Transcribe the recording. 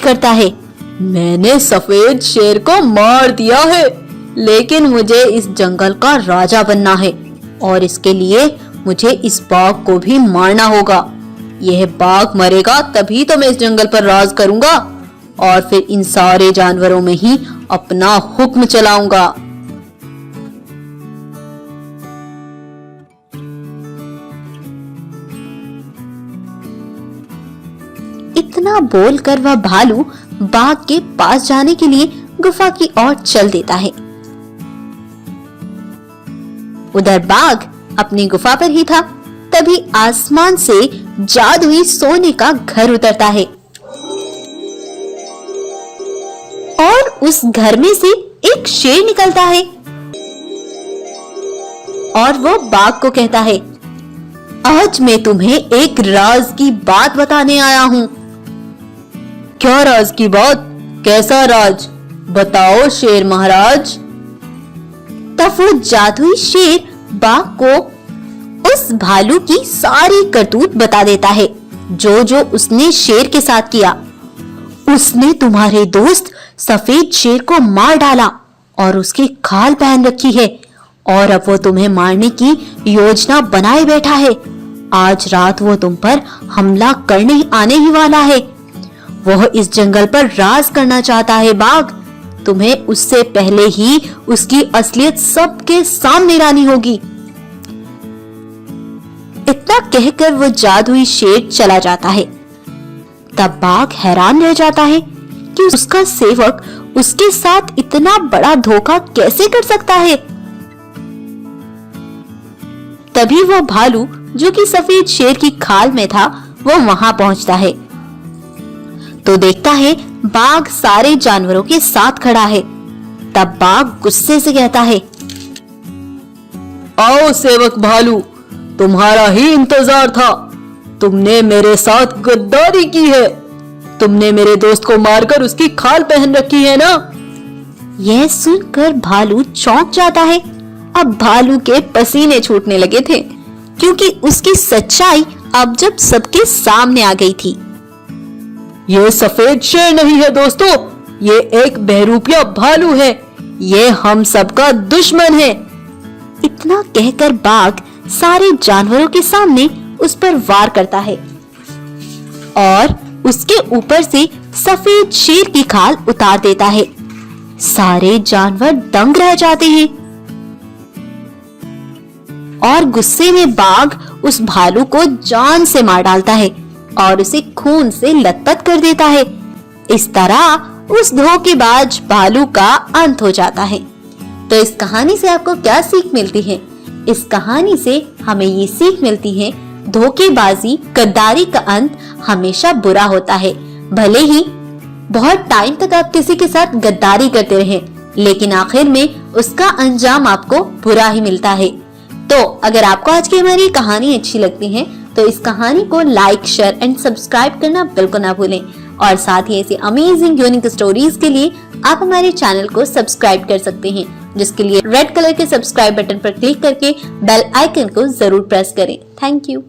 करता है, मैंने सफेद शेर को मार दिया है, लेकिन मुझे इस जंगल का राजा बनना है और इसके लिए मुझे इस बाघ को भी मारना होगा। यह बाघ मरेगा तभी तो मैं इस जंगल पर राज करूंगा और फिर इन सारे जानवरों में ही अपना हुक्म चलाऊंगा। इतना बोलकर वह भालू बाघ के पास जाने के लिए गुफा की ओर चल देता है। उधर बाघ अपनी गुफा पर ही था, तभी आसमान से जादुई सोने का घर उतरता है और उस घर में से एक शेर निकलता है और वो बाघ को कहता है, आज मैं तुम्हें एक राज की बात बताने आया हूँ। क्या राज की बात? कैसा राज? बताओ शेर महाराज। तब वो जादुई शेर बाघ को उस भालू की सारी करतूत बता देता है, जो उसने शेर के साथ किया। उसने तुम्हारे दोस्त सफेद शेर को मार डाला और उसकी खाल पहन रखी है और अब वो तुम्हें मारने की योजना बनाए बैठा है। आज रात वो तुम पर हमला करने आने ही वाला है। वह इस जंगल पर राज करना चाहता है बाघ। तुम्हें उससे पहले ही उसकी असलियत सबके सामने लानी होगी। इतना कहकर वो जादुई शेर चला जाता है। तब बाघ हैरान रह जाता है कि उसका सेवक उसके साथ इतना बड़ा धोखा कैसे कर सकता है। तभी वह भालू जो कि सफेद शेर की खाल में था, वो वहां पहुंचता है तो देखता है बाघ सारे जानवरों के साथ खड़ा है। तब बाघ गुस्से से कहता है, आओ सेवक भालू, तुम्हारा ही इंतजार था। तुमने मेरे साथ गद्दारी की है। तुमने मेरे दोस्त को मारकर उसकी खाल पहन रखी है ना। यह सुनकर भालू चौंक जाता है। अब भालू के पसीने छूटने लगे थे क्योंकि उसकी सच्चाई अब जब सबके सामने आ गई थी। ये सफेद शेर नहीं है दोस्तों, ये एक बहरूपिया भालू है। ये हम सबका दुश्मन है। इतना कहकर बाघ सारे जानवरों के सामने उस पर वार करता है और उसके ऊपर से सफेद शेर की खाल उतार देता है। सारे जानवर दंग रह जाते हैं और गुस्से में बाघ उस भालू को जान से मार डालता है और उसे खून से लथपथ कर देता है। इस तरह उस धोखेबाज भालू का अंत हो जाता है। तो इस कहानी से आपको क्या सीख मिलती है? इस कहानी से हमें ये सीख मिलती है, धोखेबाजी, गद्दारी का अंत हमेशा बुरा होता है। भले ही बहुत टाइम तक आप किसी के साथ गद्दारी करते रहें, लेकिन आखिर में उसका अंजाम आपको बुरा ही मिलता है। तो अगर आपको आज की हमारी कहानी अच्छी लगती है तो इस कहानी को लाइक, शेयर एंड सब्सक्राइब करना बिल्कुल ना भूलें और साथ ही ऐसी अमेजिंग यूनिक स्टोरीज के लिए आप हमारे चैनल को सब्सक्राइब कर सकते हैं, जिसके लिए रेड कलर के सब्सक्राइब बटन पर क्लिक करके बेल आइकन को जरूर प्रेस करें। Thank you.